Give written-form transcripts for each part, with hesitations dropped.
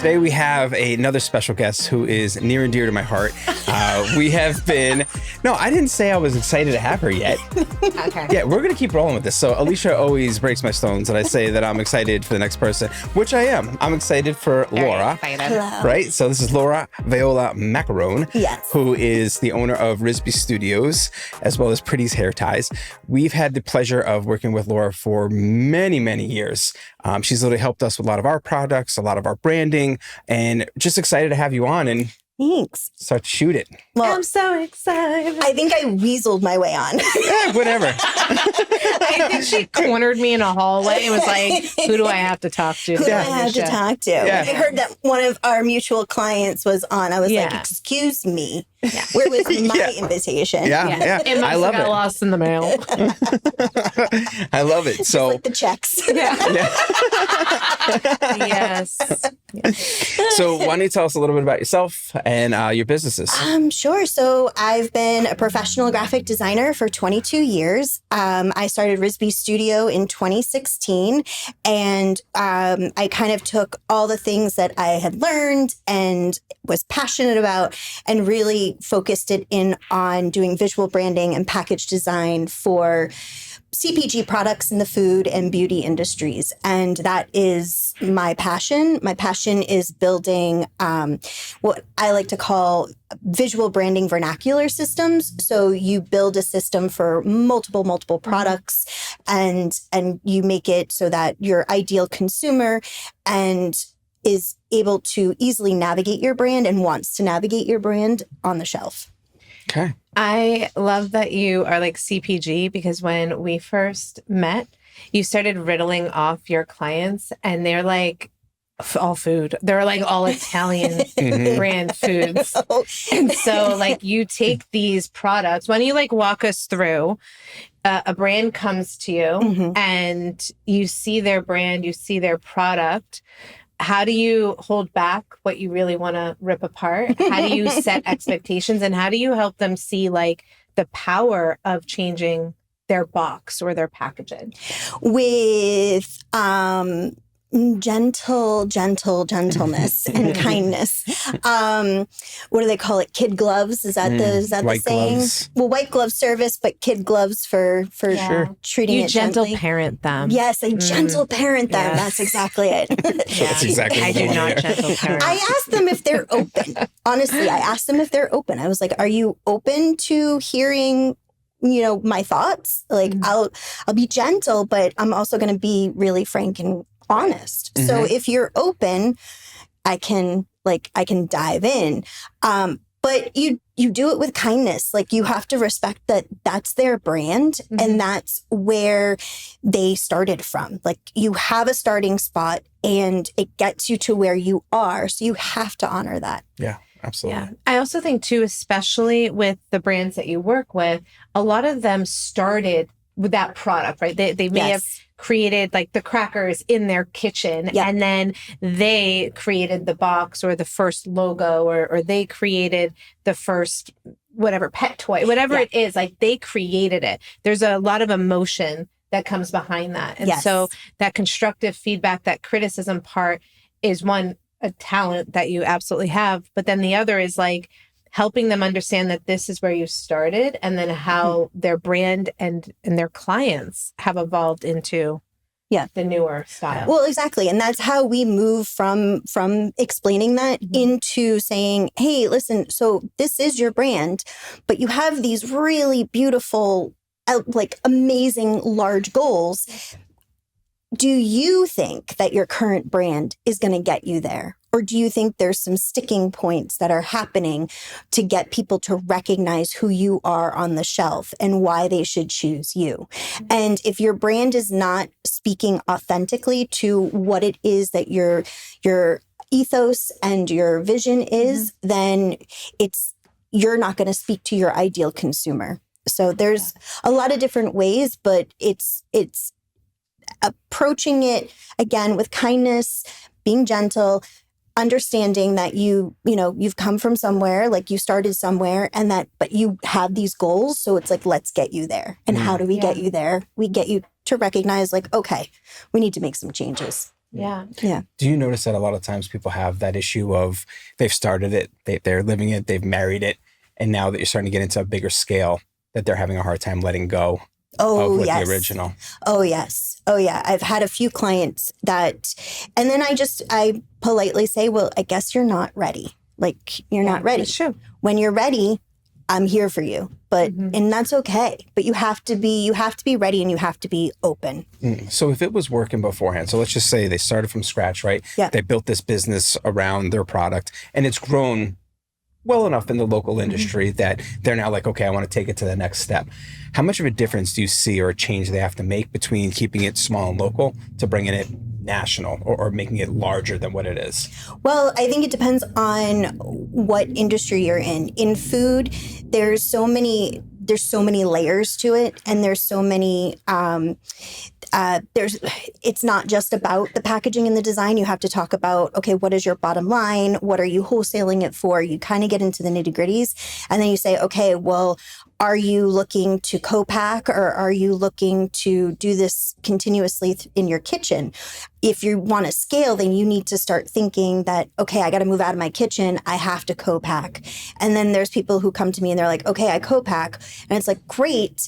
Today we have another special guest who is near and dear to my heart. We have been... No, I didn't say I was excited to have her yet. Okay. Yeah, we're going to keep rolling with this. So Alicia always breaks my stones and I say that I'm excited for the next person, which I am. I'm excited for Laura. Hello. Right? So this is Laura Viola Macaron, Yes. who is the owner of Rizbee Studios, as well as Pretties hair ties. We've had the pleasure of working with Laura for many, many years. She's literally helped us with a lot of our products, a lot of our branding, and just excited to have you on and Thanks. start to shoot it. Well, I'm so excited. I think I weaseled my way on. Yeah, whatever. I think she cornered me in a hallway and was like, who do I have to talk to? Who do I have to talk to? I heard that one of our mutual clients was on. I was like, excuse me. Yeah. Where was my invitation? Yeah. It must I have love got it. lost in the mail. I love it. So, Like the checks. Yes. so why don't you tell us a little bit about yourself and your businesses? Sure. So I've been a professional graphic designer for 22 years. I started Rizbee Studio in 2016, and I kind of took all the things that I had learned and was passionate about and really focused it in on doing visual branding and package design for CPG products in the food and beauty industries. And that is my passion. My passion is building what I like to call visual branding vernacular systems. So you build a system for multiple products and you make it so that your ideal consumer and is able to easily navigate your brand and wants to navigate your brand on the shelf. Okay. I love that you are like CPG, because when we first met, you started riddling off your clients and they're like all food. They're like all Italian brand foods. And so like you take these products, why don't you like walk us through a brand comes to you and you see their brand, you see their product. How do you hold back what you really want to rip apart? How do you set expectations, and how do you help them see like the power of changing their box or their packaging? With gentleness and kindness. What do they call it? Kid gloves? Is that the White saying? gloves. Well, white glove service, but kid gloves for treating You it gentle gently. parent them. Yes, I gentle parent them. Yeah. That's exactly it. That's exactly I what do I not want. gentle parent. I asked them if they're open. Honestly, I asked them if they're open. I was like, "Are you open to hearing, my thoughts? Like, I'll be gentle, but I'm also going to be really frank and honest. So if you're open, I can dive in. But you do it with kindness. Like, you have to respect that that's their brand and that's where they started from. Like, you have a starting spot and it gets you to where you are. So you have to honor that. Yeah, absolutely. Yeah. I also think too, especially with the brands that you work with, a lot of them started with that product, right? They may have created like the crackers in their kitchen and then they created the box or the first logo or they created the first whatever pet toy, whatever it is, like they created it. There's a lot of emotion that comes behind that. And so that constructive feedback, that criticism part is one, a talent that you absolutely have. But then the other is like helping them understand that this is where you started and then how their brand and their clients have evolved into the newer style. Well, exactly. And that's how we move from explaining that into saying, hey, listen, so this is your brand, but you have these really beautiful, like amazing large goals. Do you think that your current brand is going to get you there? Or do you think there's some sticking points that are happening to get people to recognize who you are on the shelf and why they should choose you? And if your brand is not speaking authentically to what it is that your ethos and your vision is, then you're not going to speak to your ideal consumer. So there's a lot of different ways, but it's approaching it again with kindness, being gentle, understanding that you've come from somewhere, like you started somewhere but you have these goals. So it's like, let's get you there. And how do we get you there? We get you to recognize like, okay, we need to make some changes. Yeah. Do you notice that a lot of times people have that issue of they've started it, they're living it, they've married it, and now that you're starting to get into a bigger scale, that they're having a hard time letting go of what the original? Oh, yes. Oh, yeah. I've had a few clients that, and then I politely say, well, I guess you're not ready. Like, you're not ready. That's true. When you're ready, I'm here for you. But, and that's okay. But you have to be ready, and you have to be open. So if it was working beforehand, so let's just say they started from scratch, right? Yeah. They built this business around their product, and it's grown well enough in the local industry that they're now like, okay, I want to take it to the next step. How much of a difference do you see, or a change they have to make between keeping it small and local to bringing it national, or making it larger than what it is? Well, I think it depends on what industry you're in. In food, there's so many layers to it, and there's so many it's not just about the packaging and the design. You have to talk about, okay, what is your bottom line? What are you wholesaling it for? You kind of get into the nitty-gritties, and then you say, okay, well, are you looking to co-pack, or are you looking to do this continuously in your kitchen? If you want to scale, then you need to start thinking that, okay, I got to move out of my kitchen. I have to co-pack. And then there's people who come to me and they're like, okay, I co-pack. And it's like, great.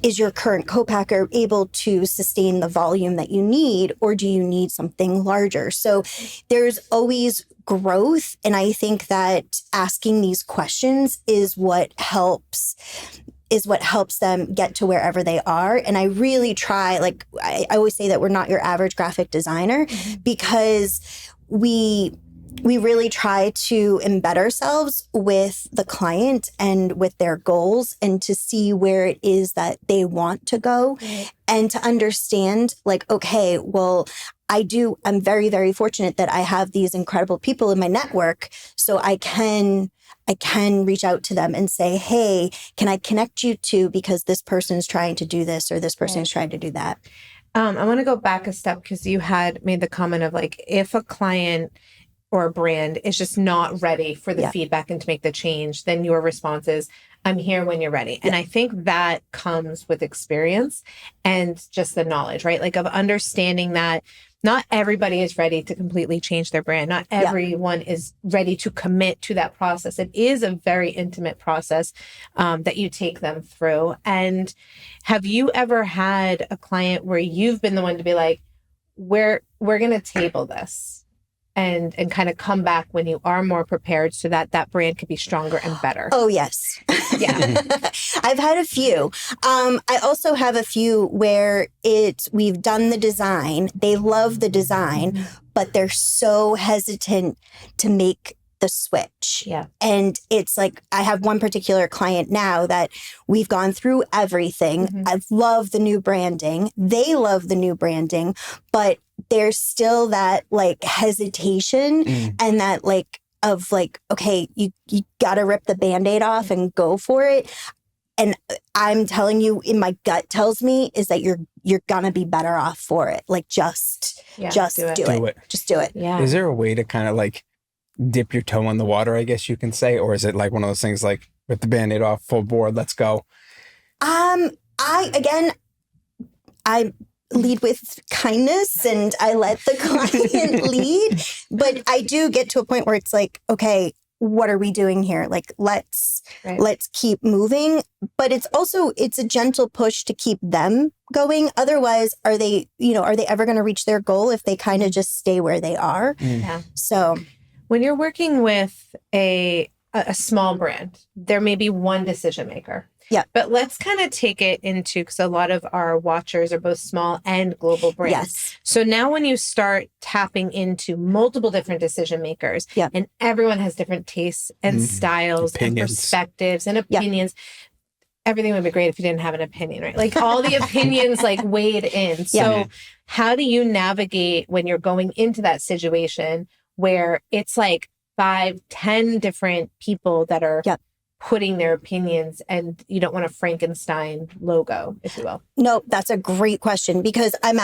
Is your current co-packer able to sustain the volume that you need, or do you need something larger? So there's always growth. And I think that asking these questions is what helps them get to wherever they are. And I really try, like, I always say that we're not your average graphic designer, because we really try to embed ourselves with the client and with their goals, and to see where it is that they want to go, and to understand, like, okay, well, I'm very, very fortunate that I have these incredible people in my network, so I can reach out to them and say, hey, can I connect you to, because this person is trying to do this, or this person is trying to do that. I want to go back a step, because you had made the comment of, like, if a client or a brand is just not ready for the feedback and to make the change, then your response is, I'm here when you're ready. And I think that comes with experience and just the knowledge, right? Like, of understanding that not everybody is ready to completely change their brand. Not everyone is ready to commit to that process. It is a very intimate process that you take them through. And have you ever had a client where you've been the one to be like, we're going to table this, and kind of come back when you are more prepared, so that that brand could be stronger and better? Oh, yes. Yeah. I've had a few. I also have a few where we've done the design. They love the design, but they're so hesitant to make the switch. Yeah. And it's like, I have one particular client now that we've gone through everything. I love the new branding. They love the new branding, but there's still that, like, hesitation and that, like, of like, okay, you got to rip the Band-Aid off and go for it. And I'm telling you, in my gut tells me is that you're gonna be better off for it. Like, just do it. Just do it. Yeah. Is there a way to kind of like dip your toe in the water, I guess you can say? Or is it like one of those things like, rip the Band-Aid off, full board, let's go? I lead with kindness, and I let the client lead. But I do get to a point where it's like, okay, what are we doing here? Like, let's keep moving. But it's a gentle push to keep them going. Otherwise, are they ever going to reach their goal if they kind of just stay where they are? Yeah. So when you're working with a small brand, there may be one decision maker. Yeah. But let's kind of take it into, because a lot of our watchers are both small and global brands. Yes. So now when you start tapping into multiple different decision makers, and everyone has different tastes and styles and perspectives and opinions, everything would be great if you didn't have an opinion, right? Like, all the opinions like weighed in. So how do you navigate when you're going into that situation where it's like 5-10 different people that are putting their opinions, and you don't want a Frankenstein logo, if you will? No, that's a great question, because I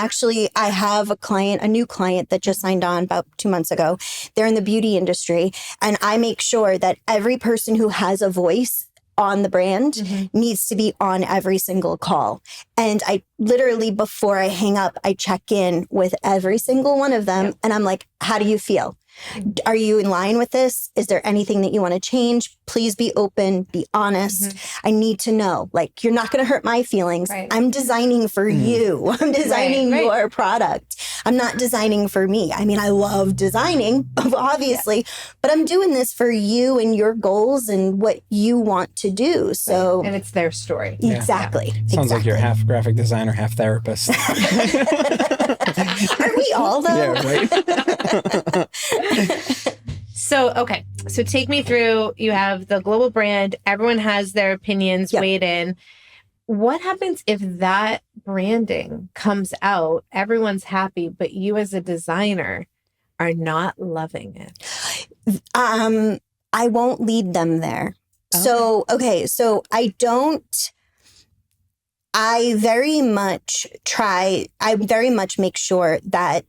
have a new client that just signed on about 2 months ago. They're in the beauty industry, and I make sure that every person who has a voice, on the brand needs to be on every single call. And I literally, before I hang up, I check in with every single one of them. And I'm like, how do you feel? Are you in line with this? Is there anything that you want to change? Please be open, be honest. I need to know. Like, you're not going to hurt my feelings. I'm designing for you. I'm designing your product. I'm not designing for me. I mean, I love designing, obviously, but I'm doing this for you and your goals and what you want to do. So, and it's their story. Exactly. Sounds like you're half graphic designer, half therapist. Aren't we all, though? Yeah, right. So take me through, you have the global brand, everyone has their opinions weighed in. What happens if that branding comes out, everyone's happy, but you as a designer are not loving it? I won't lead them there. Okay. So I very much make sure that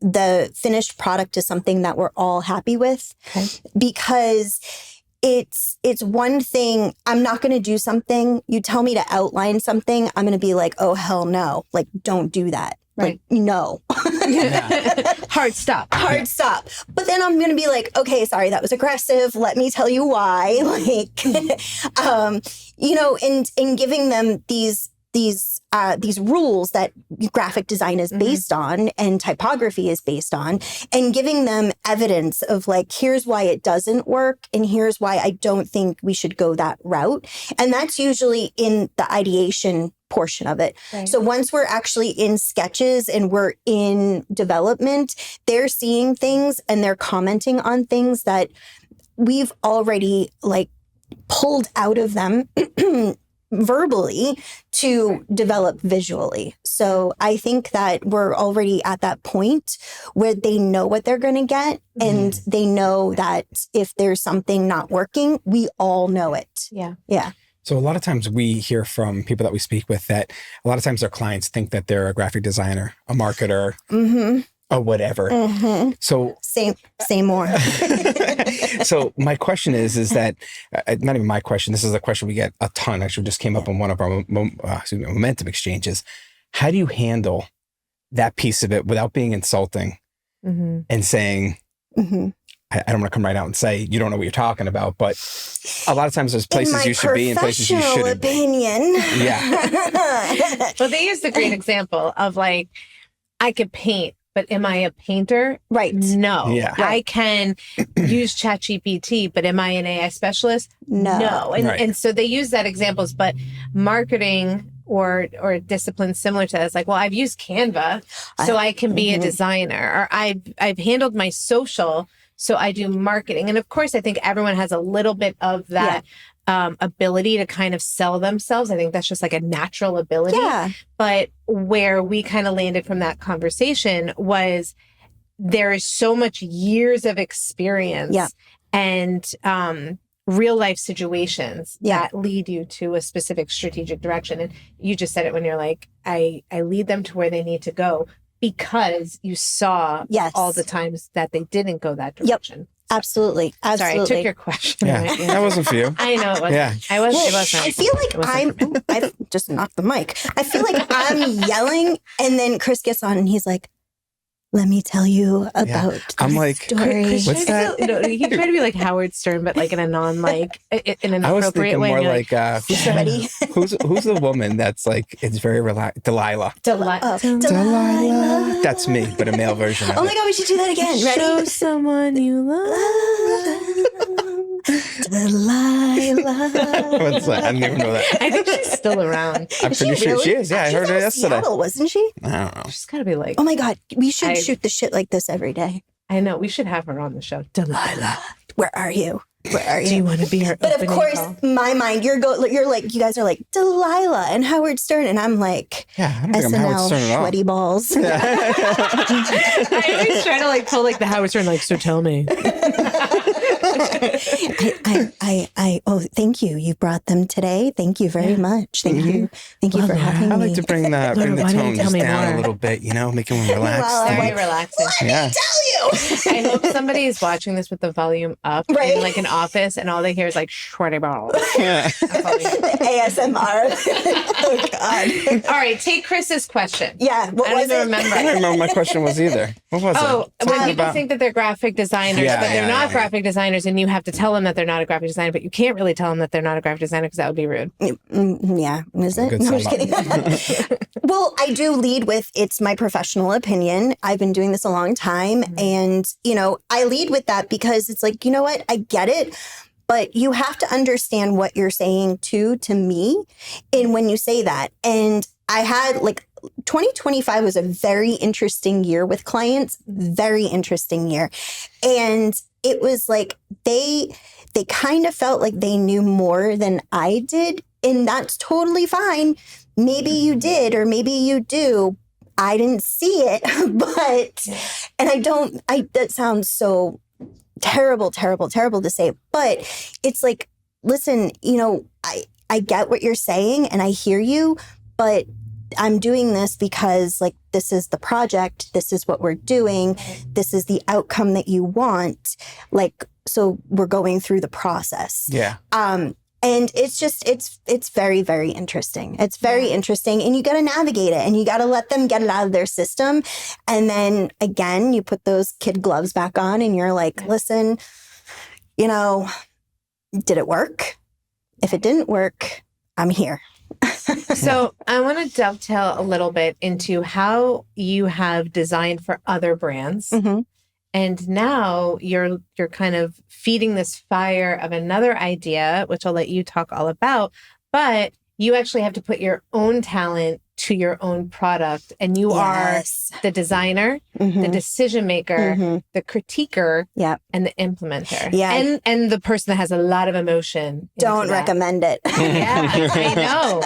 the finished product is something that we're all happy with, because it's one thing. I'm not going to do something. You tell me to outline something, I'm going to be like, oh, hell no. Like, don't do that. Like, no. Hard stop. But then I'm going to be like, okay, sorry, that was aggressive. Let me tell you why. Like, in giving them these rules that graphic design is based on and typography is based on, and giving them evidence of like, here's why it doesn't work and here's why I don't think we should go that route. And that's usually in the ideation portion of it. So once we're actually in sketches and we're in development, they're seeing things and they're commenting on things that we've already like pulled out of them verbally to develop visually. So I think that we're already at that point where they know what they're going to get, and they know that if there's something not working, we all know it. Yeah. So a lot of times we hear from people that we speak with that a lot of times their clients think that they're a graphic designer, a marketer, or whatever. So say more. So my question is that, not even my question, this is a question we get a ton, actually just came up on one of our momentum exchanges. How do you handle that piece of it without being insulting and saying, I don't want to come right out and say, you don't know what you're talking about, but a lot of times there's places you should be and places you shouldn't be. Yeah. Well, they used a great example of like, I could paint, but am I a painter? Right. No. Yeah. I can use ChatGPT, but am I an AI specialist? No. And so they use that examples, but marketing or disciplines similar to that is like, well, I've used Canva, so I can be a designer, or I've handled my social, so I do marketing. And of course, I think everyone has a little bit of that ability to kind of sell themselves. I think that's just like a natural ability. Yeah. But where we kind of landed from that conversation was there is so much years of experience and real life situations that lead you to a specific strategic direction. And you just said it when you're like, I lead them to where they need to go because you saw all the times that they didn't go that direction. Absolutely. Sorry, I took your question. Yeah, that wasn't for you. I know it wasn't. Yeah. It wasn't. I feel like I've just knocked the mic. I feel like I'm yelling, and then Chris gets on and he's like, let me tell you about I'm like, story. What's that? He tried to be like Howard Stern, but like in a in an I was appropriate thinking way. more like, ready? who's the woman that's like, it's very Delilah. Delilah. That's me, but a male version of Oh my God, we should do that again. Ready? Show someone you love. Delilah. What's that? I didn't even know that. I think she's still around. I'm pretty sure she is. Yeah, I heard her yesterday. Seattle, wasn't she? I don't know. She's got to be like, oh my God, we should shoot the shit like this every day. I know. We should have her on the show. Delilah. Where are you? Where are you? Do you want to be her But of course, call? my mind, you're like, you guys are like, Delilah and Howard Stern. And I'm like, yeah, I don't think I'm Howard Stern at all. Sweaty balls. I always try to like pull like the Howard Stern, like, so tell me. Oh, thank you. You brought them today. Thank you very much. Thank you. Thank you for having me. I like to bring the tone just down more? a little bit, make them relax. Very relaxing. Let me tell you. I hope somebody is watching this with the volume up in like an office and all they hear is like shorty ball. ASMR. Oh God. All right, take Chris's question. Yeah. What I don't was even it? remember. I don't remember what my question was either. What was it? When people think that they're graphic designers, but they're not graphic designers, and you have to tell them that they're not a graphic designer, but you can't really tell them that they're not a graphic designer because that would be rude. Yeah. Is it? No, I'm just kidding. Well, I do lead with it's my professional opinion. I've been doing this a long time. And, I lead with that because it's like, you know what? I get it. But you have to understand what you're saying to me. And when you say that, and I had 2025 was a very interesting year with clients, very interesting year. And it was like, they kind of felt like they knew more than I did. And that's totally fine. Maybe you did, or maybe you do. I didn't see it, but, and that sounds so terrible to say, but it's like, listen, I get what you're saying and I hear you, but I'm doing this because this is the project. This is what we're doing. This is the outcome that you want. So we're going through the process. Yeah. And it's just, it's very, very interesting. It's very interesting. And you got to navigate it and you got to let them get it out of their system. And then again, you put those kid gloves back on and you're like, listen, did it work? If it didn't work, I'm here. So I want to dovetail a little bit into how you have designed for other brands. Mm-hmm. And now you're kind of feeding this fire of another idea, which I'll let you talk all about, but you actually have to put your own talent to your own product. And you are the designer, the decision maker, the critiquer, and the implementer. Yeah. And the person that has a lot of emotion. Don't recommend it. Yeah, I know.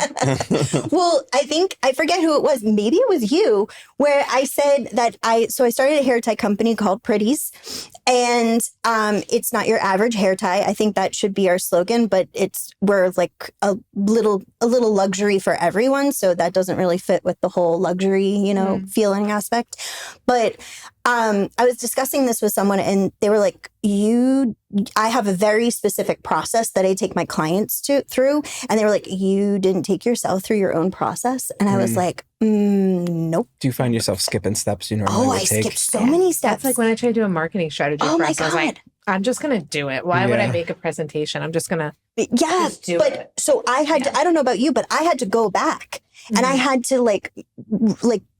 Well, I forget who it was. Maybe it was you, where I said that I started a hair tie company called Pretties. And it's not your average hair tie. I think that should be our slogan, but we're like a little luxury for everyone. So that doesn't really fit with the whole luxury, feeling aspect. But I was discussing this with someone and they were like, I have a very specific process that I take my clients through. And they were like, you didn't take yourself through your own process. And I was like, nope. Do you find yourself skipping steps you normally would take? Skipped so many steps. That's like when I tried to do a marketing strategy for us. I was like, I'm just going to do it. Why would I make a presentation? I'm just going to do it. So I had to, I don't know about you, but I had to go back and I had to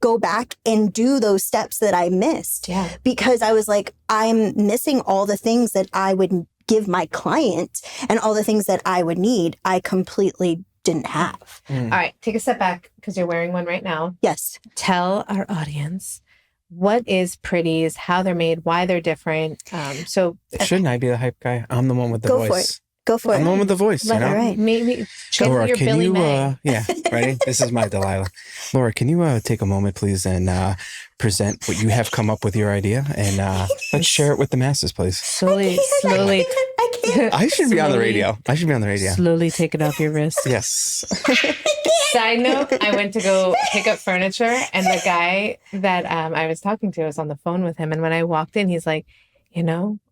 go back and do those steps that I missed because I was like, I'm missing all the things that I would give my client and all the things that I would need. I completely didn't have. All right. Take a step back because you're wearing one right now. Yes. Tell our audience what is Pretties, how they're made, why they're different. Shouldn't I be the hype guy? I'm the one with the voice. Go for it. I'm the one with the voice. Right. Maybe Laura, your can Billy you? May. Ready? This is my Delilah. Laura, can you take a moment, please, and present what you have come up with your idea, and let's share it with the masses, please. Slowly. I can't. I should be on the radio. Slowly take it off your wrist. Yes. Side note, I went to go pick up furniture and the guy that I was talking to, I was on the phone with him. And when I walked in, he's like,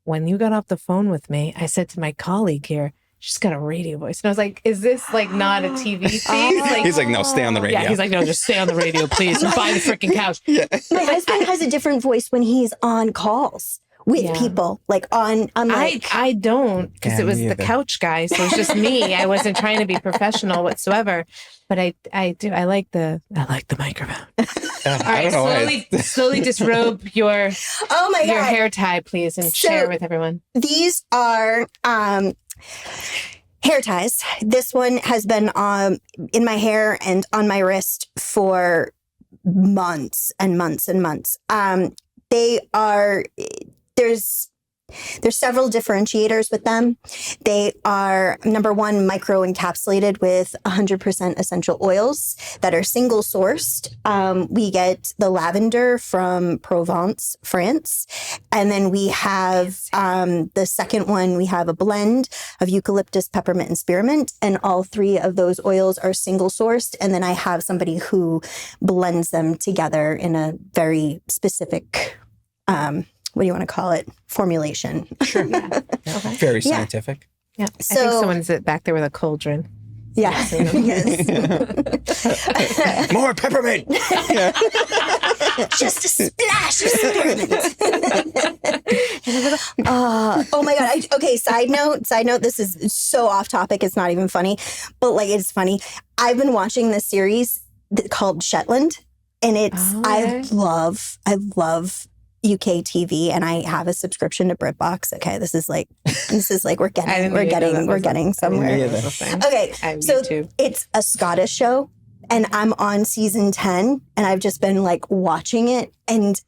when you got off the phone with me, I said to my colleague here, she's got a radio voice. And I was like, is this not a TV thing? He's like, no, stay on the radio. Yeah, he's like, no, just stay on the radio, please. And buy the freaking couch. Yeah. My husband has a different voice when he's on calls with people, I'm like, I don't, because it was the couch guy, so it's just me. I wasn't trying to be professional whatsoever, but I do. I like the microphone. All right, slowly disrobe your your hair tie, please, and share it with everyone. These are hair ties. This one has been in my hair and on my wrist for months and months and months. They are. There's several differentiators with them. They are, number one, micro encapsulated with 100% essential oils that are single sourced. We get the lavender from Provence, France. And then we have the second one, we have a blend of eucalyptus, peppermint, and spearmint. And all three of those oils are single sourced. And then I have somebody who blends them together in a very specific what do you want to call it? Formulation. Sure. Yeah. Okay. Very scientific. Yeah. So, I think someone's back there with a cauldron. Yeah. Yes. More peppermint. Yeah. Just a splash of spearmint. Oh my God. Okay. Side note. This is so off topic. It's not even funny, but like, it's funny. I've been watching this series called Shetland, and it's, I love UK TV, and I have a subscription to BritBox. Okay, this is like we're getting somewhere. Okay, so it's a Scottish show, and I'm on season 10, and I've just been like watching it, and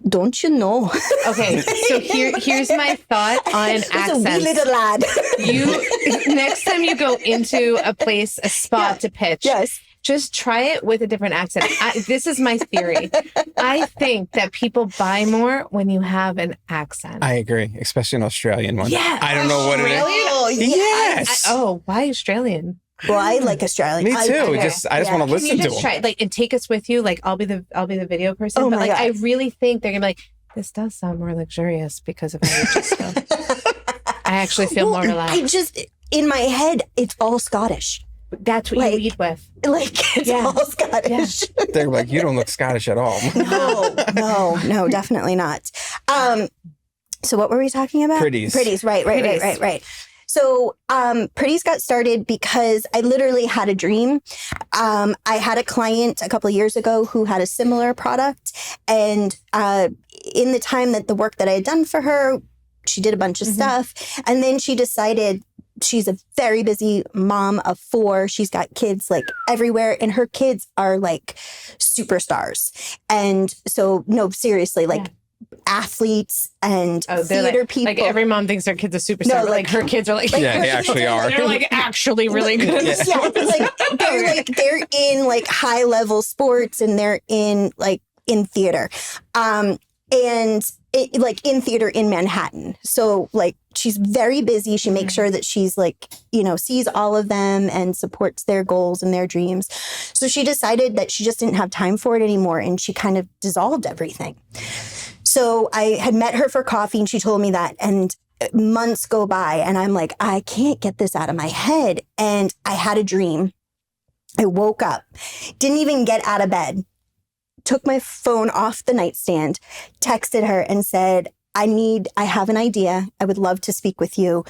don't you know? Okay, so here's my thought on accents. A wee little lad. You next time you go into a spot to pitch. Yes. Just try it with a different accent. This is my theory. I think that people buy more when you have an accent. I agree, especially an Australian one. Yeah. I don't know what it is. Oh, yes. Why Australian? Well, I like Australian. Me too. I just want to listen to them. Try it, and take us with you. Like I'll be the video person. Oh, but my God. I really think they're gonna be like, this does sound more luxurious because of how you just go. I actually feel more relaxed. In my head, it's all Scottish. That's what you lead with. Like, it's all Scottish. Yeah. They're like, you don't look Scottish at all. No, definitely not. So what were we talking about? Pretties. Right. So Pretties got started because I literally had a dream. I had a client a couple of years ago who had a similar product. And in the time that the work that I had done for her, she did a bunch of stuff. And then she decided, she's a very busy mom of 4. She's got kids like everywhere, and her kids are like superstars. And so, no, seriously, like athletes and theater people. Like every mom thinks their kid's a superstar. No, like her kids are like they actually are. They're like actually really good at sports. They're in like high level sports, and they're in theater. And in theater in Manhattan. So like she's very busy. She makes sure that she's sees all of them and supports their goals and their dreams. So she decided that she just didn't have time for it anymore, and she kind of dissolved everything. So I had met her for coffee, and she told me that, and months go by, and I'm like, I can't get this out of my head. And I had a dream. I woke up, didn't even get out of bed, took my phone off the nightstand, texted her and said, I have an idea. I would love to speak with you.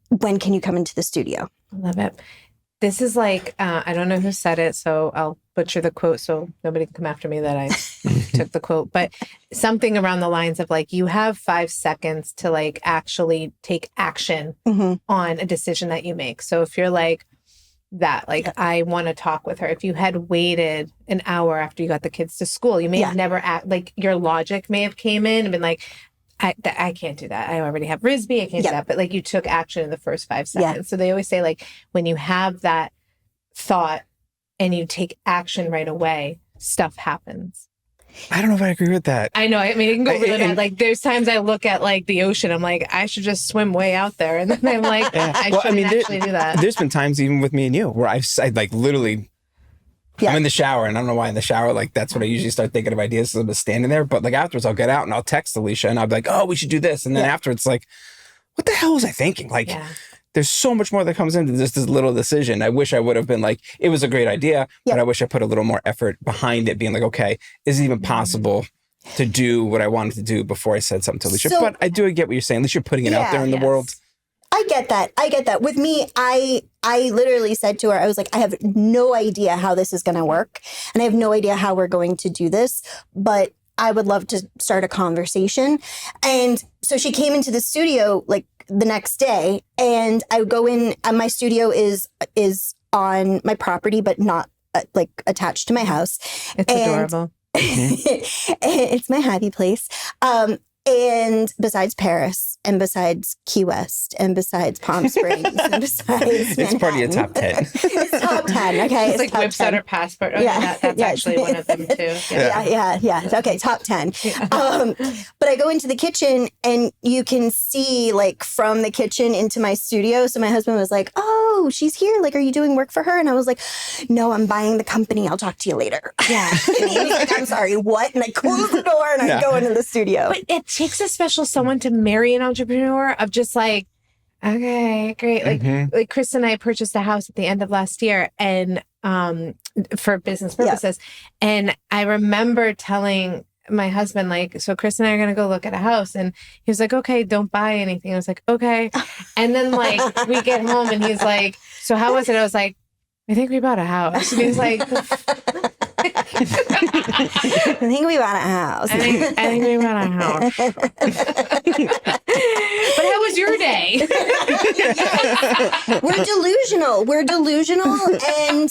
When can you come into the studio? I love it. This is like, I don't know who said it, so I'll butcher the quote so nobody can come after me that I took the quote, but something around the lines of like, you have 5 seconds to like actually take action on a decision that you make. So if you're like, I want to talk with her. If you had waited an hour after you got the kids to school, you may have never your logic may have came in and been like, I can't do that. I already have Rizbee. I can't do that. But like you took action in the first 5 seconds. Yeah. So they always say like when you have that thought and you take action right away, stuff happens. I don't know if I agree with that. I know. I mean, it can go really bad. Like there's times I look at like the ocean. I'm like, I should just swim way out there. And then I'm like, I shouldn't actually do that. There's been times even with me and you where I like literally, I'm in the shower, and I don't know why in the shower, like that's what I usually start thinking of ideas. So I'm just standing there. But like afterwards I'll get out and I'll text Alicia and I'll be like, oh, we should do this. And then afterwards like, what the hell was I thinking? Like there's so much more that comes into just this little decision. I wish I would have been like, it was a great idea, but I wish I put a little more effort behind it, being like, okay, is it even possible to do what I wanted to do before I said something to Alicia? But I do get what you're saying. At least you're putting it out there in the world. I get that. With me, I literally said to her, I was like, I have no idea how this is going to work. And I have no idea how we're going to do this, but I would love to start a conversation. And so she came into the studio like the next day, and I would go in, and my studio is on my property, but not like attached to my house. It's adorable. It's my happy place. And besides Paris, and besides Key West, and besides Palm Springs, and besides It's part of your top 10. It's top 10. Okay. It's like top whips 10. out her passport. Oh, yeah. That's actually one of them too. Yeah. Okay. Top 10. Yeah. But I go into the kitchen and you can see like from the kitchen into my studio. So my husband was like, oh, she's here. Like, are you doing work for her? And I was like, no, I'm buying the company. I'll talk to you later. Yeah. And he was like, I'm sorry, what? And I close the door and I go into the studio. But it takes a special someone to marry an entrepreneur of just like, okay, great. Like Chris and I purchased a house at the end of last year and for business purposes. Yeah. And I remember telling my husband, like, so Chris and I are going to go look at a house. And he was like, okay, don't buy anything. I was like, okay. And then like we get home and he's like, so how was it? I was like, I think we bought a house. And he's like, I think we bought a house. I think we bought a house. But how was your day? We're delusional and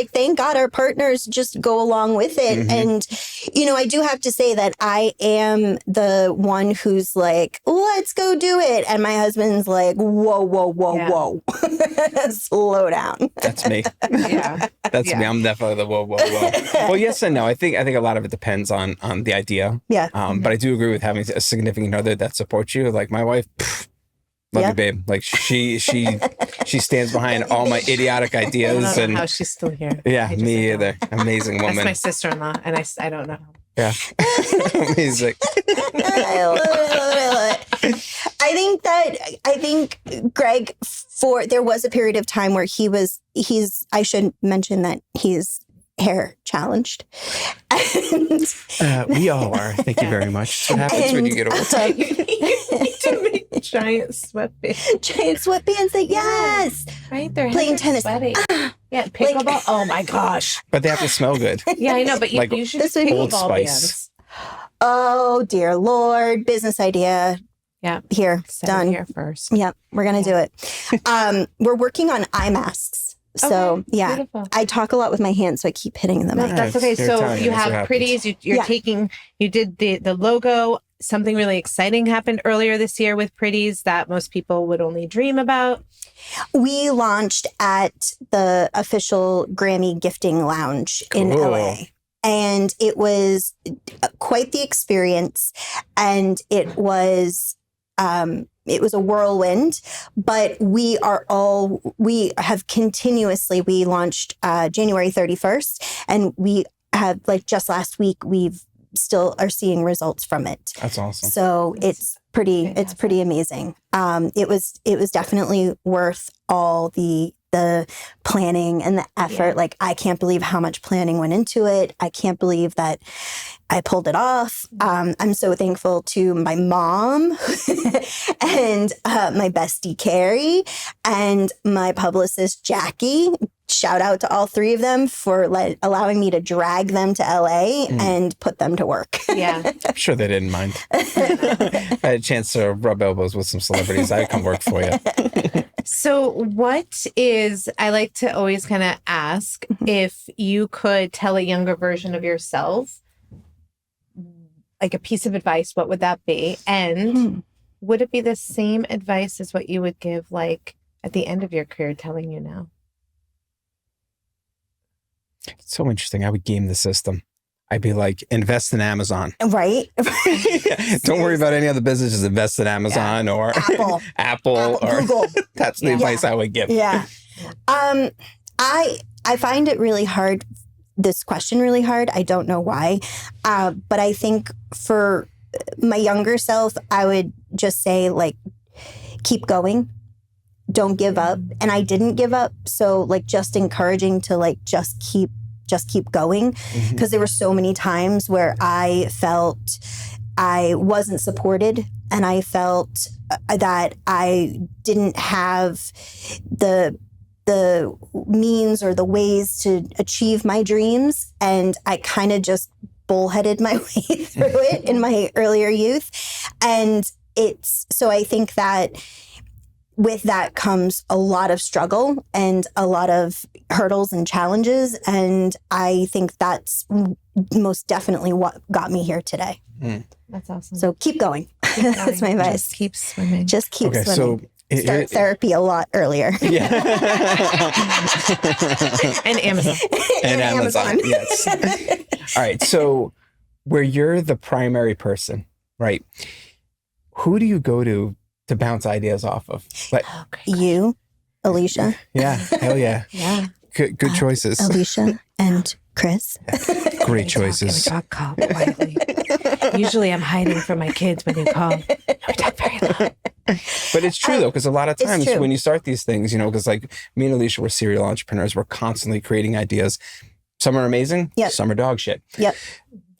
thank God our partners just go along with it. Mm-hmm. And I do have to say that I am the one who's like, let's go do it. And my husband's like, whoa. Slow down. That's me. Yeah. That's me. I'm definitely the whoa. Well, yes and no. I think a lot of it depends on the idea. Yeah. But I do agree with having a significant other that supports you. Like my wife, love you, babe. Like she stands behind all my idiotic ideas. I don't know how she's still here. Yeah, me either. Amazing woman. That's my sister-in-law, and I don't know. Yeah. Amazing. I love it. I think Greg, there was a period of time where I should mention that he's hair challenged. And, we all are. Thank you very much. What happens when you get older? You need to make giant sweatbands. Giant sweatbands, yes. Right? They're playing tennis. Yeah, pickleball. Oh my gosh. But they have to smell good. Yeah, I know, but you should this pick Old pickleball Spice. bands. Oh, dear Lord. Business idea. Yeah. Here. Done. Here first. Yep. We're going to do it. We're working on eye masks. So, yeah, beautiful. I talk a lot with my hands, so I keep hitting them. That's okay. So you have Pretties. You did the logo. Something really exciting happened earlier this year with Pretties that most people would only dream about. We launched at the official Grammy gifting lounge in LA. And it was quite the experience. And it was a whirlwind, but we have continuously, we launched January 31st, and we have, like, just last week, we've still are seeing results from it. That's awesome. So it's pretty amazing. It was definitely worth all the planning and the effort. Yeah. Like, I can't believe how much planning went into it. I can't believe that I pulled it off. I'm so thankful to my mom and my bestie Carrie and my publicist Jackie. Shout out to all three of them for allowing me to drag them to LA and put them to work. Yeah. I'm sure they didn't mind. I had a chance to rub elbows with some celebrities. I'd come work for you. So I like to always kind of ask if you could tell a younger version of yourself, like a piece of advice, what would that be? And would it be the same advice as what you would give, like, at the end of your career telling you now? It's so interesting. I would game the system. I'd be like, invest in Amazon. Right. Don't worry about any other businesses. Invest in Amazon or Apple or Google. That's the advice I would give. Yeah. I find it really hard, this question really hard. I don't know why. But I think for my younger self, I would just say, like, keep going. Don't give up. And I didn't give up. So, like, just encouraging to, like, just keep going. Because there were so many times where I felt I wasn't supported, and I felt that I didn't have the means or the ways to achieve my dreams. And I kind of just bullheaded my way through it in my earlier youth. And so I think that with that comes a lot of struggle and a lot of hurdles and challenges. And I think that's most definitely what got me here today. That's awesome. So keep going. That's my advice. Just keep swimming. Just keep Okay, swimming. so Start therapy a lot earlier. Yeah. And Amazon. And Amazon. Yes. All right. So where you're the primary person, right? Who do you go to bounce ideas off of? Like, You, Alicia. yeah. Hell yeah. Yeah. Good choices. Alicia and Chris. Great choices. We talk quietly. Usually I'm hiding from my kids when you call. We talk very loud. But it's true though, because a lot of times true. when you start these things, you know, because like me and Alicia were serial entrepreneurs, we're constantly creating ideas. Some are amazing, Yep. some are dog shit. Yep.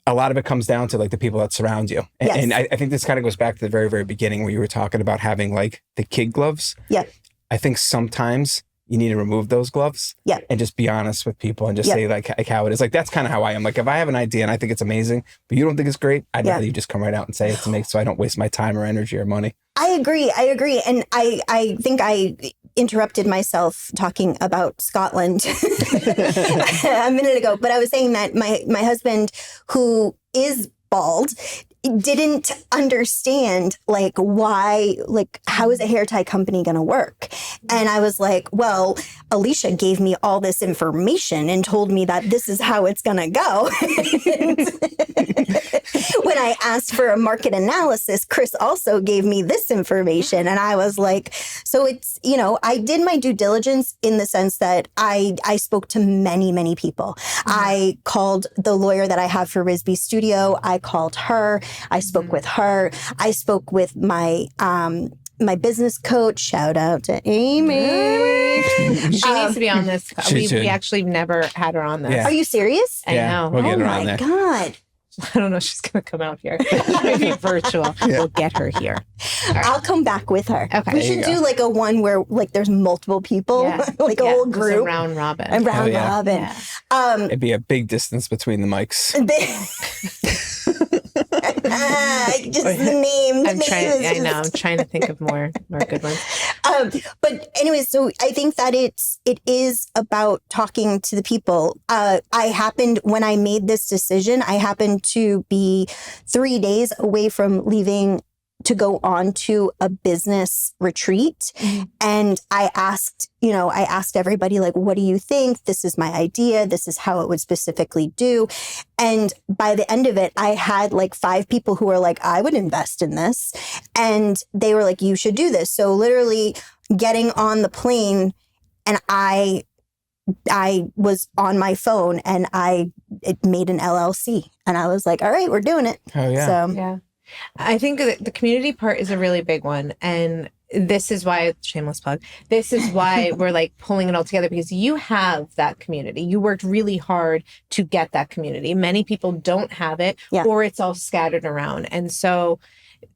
A lot of it comes down to like the people that surround you. And, Yes. and I think this kind of goes back to the very, very beginning where you were talking about having like the kid gloves. Yeah. I think sometimes you need to remove those gloves Yeah. and just be honest with people and just Yeah. say like how it is. Like, that's kind of how I am. Like, if I have an idea and I think it's amazing, but you don't think it's great, I'd Yeah. rather you just come right out and say it to me so I don't waste my time or energy or money. I agree. And I think I interrupted myself talking about Scotland a minute ago, but I was saying that my husband, who is bald, didn't understand like why, like how is a hair tie company going to work? And I was like, well, Alicia gave me all this information and told me that this is how it's going to go. When I asked for a market analysis, Chris also gave me this information. And I was like, so it's, you know, I did my due diligence in the sense that I spoke to many, many people. I called the lawyer that I have for Rizbee Studio. I called her. I spoke with her. I spoke with my my business coach. Shout out to Amy. She needs to be on this. She should. We actually never had her on this. Yeah. Are you serious? I know. We'll get her on my there. God. I don't know if she's going to come out here. Maybe virtual. We'll get her here. I'll come back with her. Okay. We There should do like a one where like there's multiple people, like a whole just group. a round robin. And round yeah. robin. Yeah. It'd be a big distance between the mics. Just the name. I'm trying to think of more good ones. But anyways, so I think that it is about talking to the people. When I made this decision, I happened to be 3 days away from leaving to go on to a business retreat. And I asked everybody, like, what do you think? This is my idea. This is how it would specifically do. And by the end of it, I had like 5 people who were like, I would invest in this. And they were like, you should do this. So literally getting on the plane, and I was on my phone and it made an LLC, and I was like, all right, we're doing it. Oh yeah. So Yeah. I think that the community part is a really big one. And this is why, shameless plug, this is why we're like pulling it all together, because you have that community. You worked really hard to get that community. Many people don't have it, or it's all scattered around. And so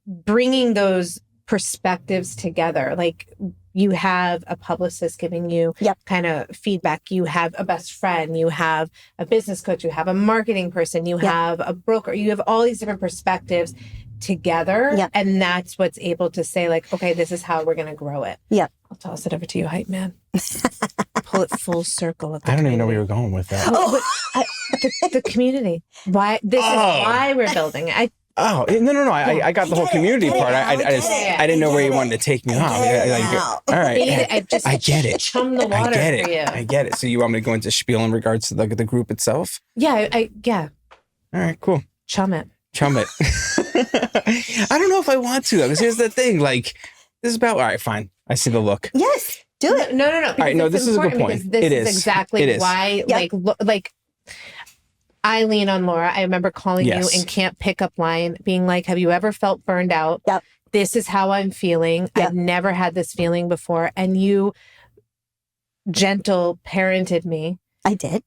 bringing those perspectives together, like you have a publicist giving you kind of feedback, you have a best friend, you have a business coach, you have a marketing person, you have a broker, you have all these different perspectives together. And that's what's able to say like, okay, this is how we're going to grow it. I'll toss it over to you, hype man. Pull it full circle. I don't even know where you're going with that. The community. Why? This is why we're building it. No. I got the whole community part. I didn't know where you wanted to take me off. All right. I get it. Chum the water for you. I get it. So you want me to go into spiel in regards to the group itself? Yeah. All right, cool. Chum it. I don't know if I want to though, because here's the thing. Like, this is about, all right, fine. I see the look. Yes, do it. No. All right, no, this is a good point. This is exactly why, like, I lean on Laura. I remember calling you in Can't Pick Up Line, being like, have you ever felt burned out? This is how I'm feeling. I've never had this feeling before. And you gentle parented me. I did.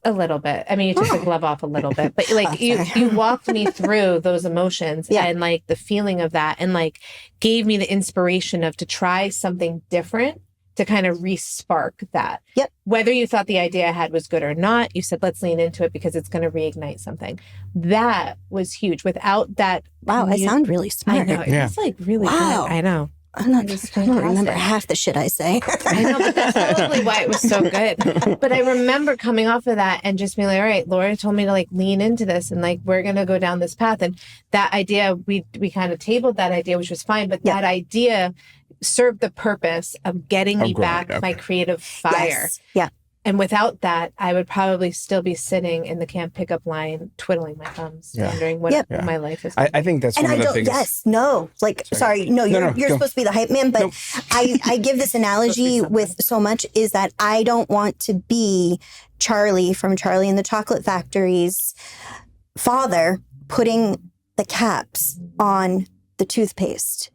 A little bit. I mean, you took the glove off a little bit, but like you walked me through those emotions and like the feeling of that, and like gave me the inspiration of to try something different to kind of re-spark that. Whether you thought the idea I had was good or not, you said, let's lean into it because it's going to reignite something. That was huge. Without that. Wow. I sound really smart. I know. It's like really good. I know. I don't remember half the shit I say. I know, but that's probably why it was so good. But I remember coming off of that and just being like, all right, Laura told me to like lean into this and like, we're going to go down this path. And that idea, we kind of tabled that idea, which was fine. But that idea served the purpose of getting me back my creative fire. Yes. Yeah. And without that, I would probably still be sitting in the camp pickup line, twiddling my thumbs, wondering what my life is. I think that's one of the biggest. You're supposed to be the hype man, but I give this analogy with so much is that I don't want to be Charlie from Charlie and the Chocolate Factory's father putting the caps on the toothpaste.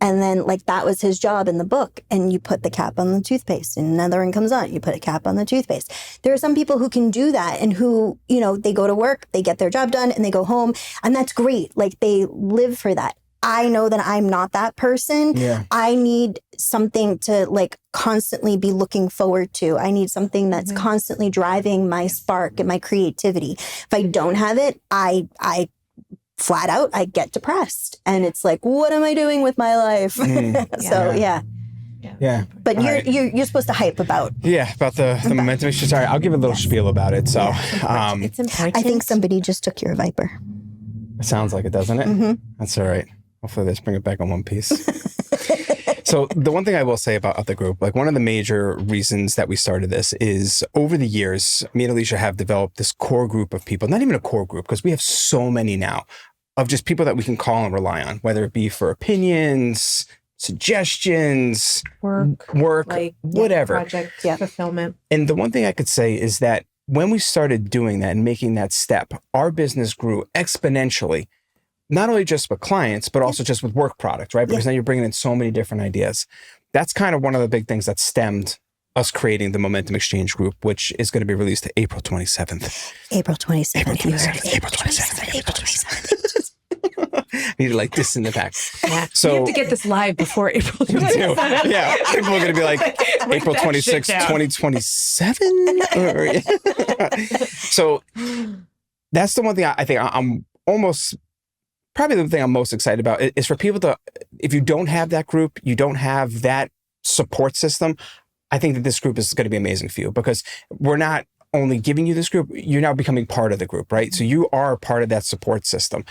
And then like that was his job in the book. And you put the cap on the toothpaste and another one comes on. You put a cap on the toothpaste. There are some people who can do that and who, you know, they go to work, they get their job done and they go home and that's great. Like they live for that. I know that I'm not that person. Yeah. I need something to like constantly be looking forward to. I need something that's constantly driving my spark and my creativity. If I don't have it, I flat out, I get depressed and it's like, what am I doing with my life? Yeah. But you're supposed to hype about. Yeah, about the momentum. Sorry, I'll give a little spiel about it. So it's important. I think somebody just took your Viper. It sounds like it, doesn't it? Mm-hmm. That's all right. Hopefully they just bring it back in one piece. So the one thing I will say about the group, like one of the major reasons that we started this is over the years, me and Alicia have developed this core group of people, not even a core group, because we have so many now of just people that we can call and rely on, whether it be for opinions, suggestions, work, like, whatever. Project fulfillment. And the one thing I could say is that when we started doing that and making that step, our business grew exponentially. Not only just with clients, but also just with work products, right? Because now you're bringing in so many different ideas. That's kind of one of the big things that stemmed us creating the Momentum Exchange Group, which is going to be released April 27th. April 27th. April 27th. April 27th. April 27th. I need to like this in the back. Yeah. So you have to get this live before April 27th. Yeah. People are going to be like, April 26th, 2027? So that's the one thing I think I'm almost... Probably the thing I'm most excited about is for people to, if you don't have that group, you don't have that support system, I think that this group is going to be amazing for you because we're not only giving you this group, you're now becoming part of the group, right? So you are part of that support system.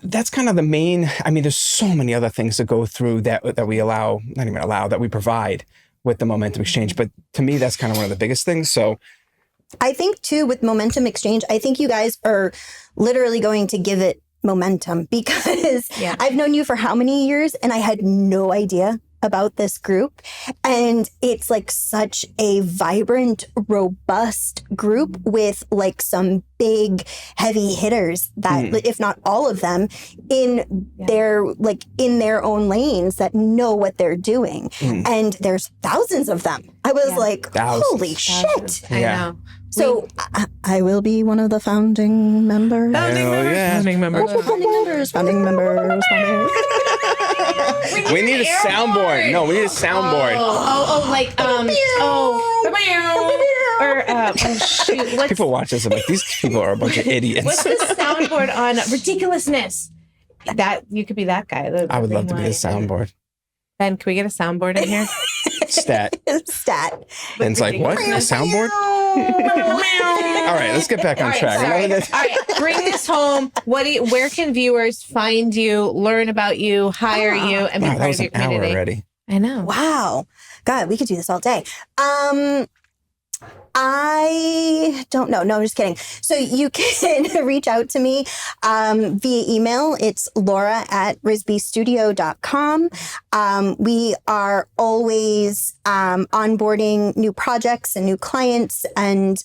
That's kind of the main, I mean, there's so many other things to go through that we allow, not even allow, that we provide with the Momentum Exchange. But to me, that's kind of one of the biggest things. So I think too, with Momentum Exchange, I think you guys are literally going to give it momentum because I've known you for how many years and I had no idea about this group. And it's like such a vibrant, robust group with like some big heavy hitters that, if not all of them, in their own lanes that know what they're doing. And there's thousands of them. I was like, holy shit. I know. So I will be one of the founding members. Founding members. We need a soundboard. No, we need a soundboard. Shoot. People watch this and like, these people are a bunch of idiots. What's the soundboard on ridiculousness? That you could be that guy. I would love to be the soundboard. Ben, can we get a soundboard in here? Stat. Ben's like, what? A soundboard? All right, let's get back on track. All right, bring this home. Where can viewers find you, learn about you, hire you, and be part of your community? Hour already. I know. Wow. God, we could do this all day. I don't know. No, I'm just kidding. So you can reach out to me via email. It's laura@rizbeestudio.com. We are always onboarding new projects and new clients. And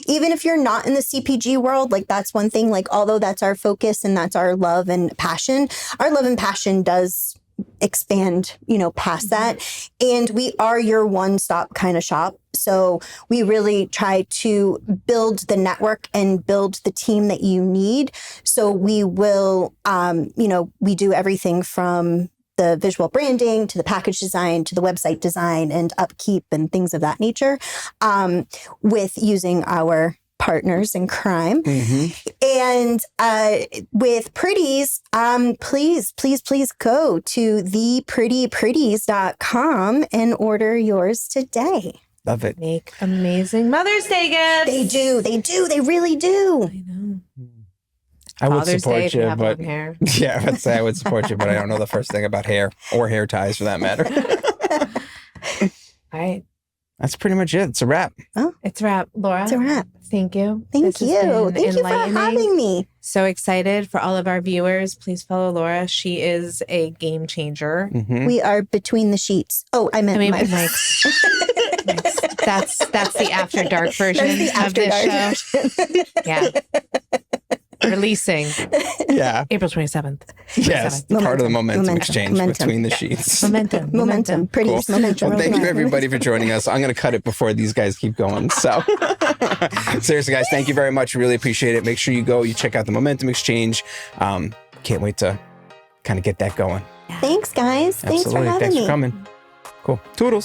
even if you're not in the CPG world, like that's one thing, like although that's our focus and that's our love and passion does expand, past that. And we are your one-stop kind of shop. So we really try to build the network and build the team that you need. So we will, we do everything from the visual branding to the package design to the website design and upkeep and things of that nature with using our partners in crime. And with Pretties, please go to theprettypretties.com and order yours today. Love it. Make amazing Mother's Day gifts. They really do. I know. I would Father's support Day if you you, have but long hair. yeah, I'd say I would support you, but I don't know the first thing about hair or hair ties for that matter. All right. That's pretty much it. It's a wrap. Oh, It's a wrap. Laura. it's a wrap. Thank you. Thank This has you. been Thank you for enlightening. having me. So excited for all of our viewers. Please follow Laura. She is a game changer. We are between the sheets. Oh, I meant Mike's. Mike's. That's the after dark version That's the after of this dark show. Yeah. Releasing Yeah. April 27th. Yes. Part of the momentum exchange between the sheets. Momentum. Pretties, Cool. momentum. Well, thank you everybody for joining us. I'm going to cut it before these guys keep going. So seriously, guys, thank you very much. Really appreciate it. Make sure you check out the Momentum Exchange. Can't wait to kind of get that going. Thanks, guys. Thanks for Absolutely. having Thanks me. for coming. Cool. Toodles.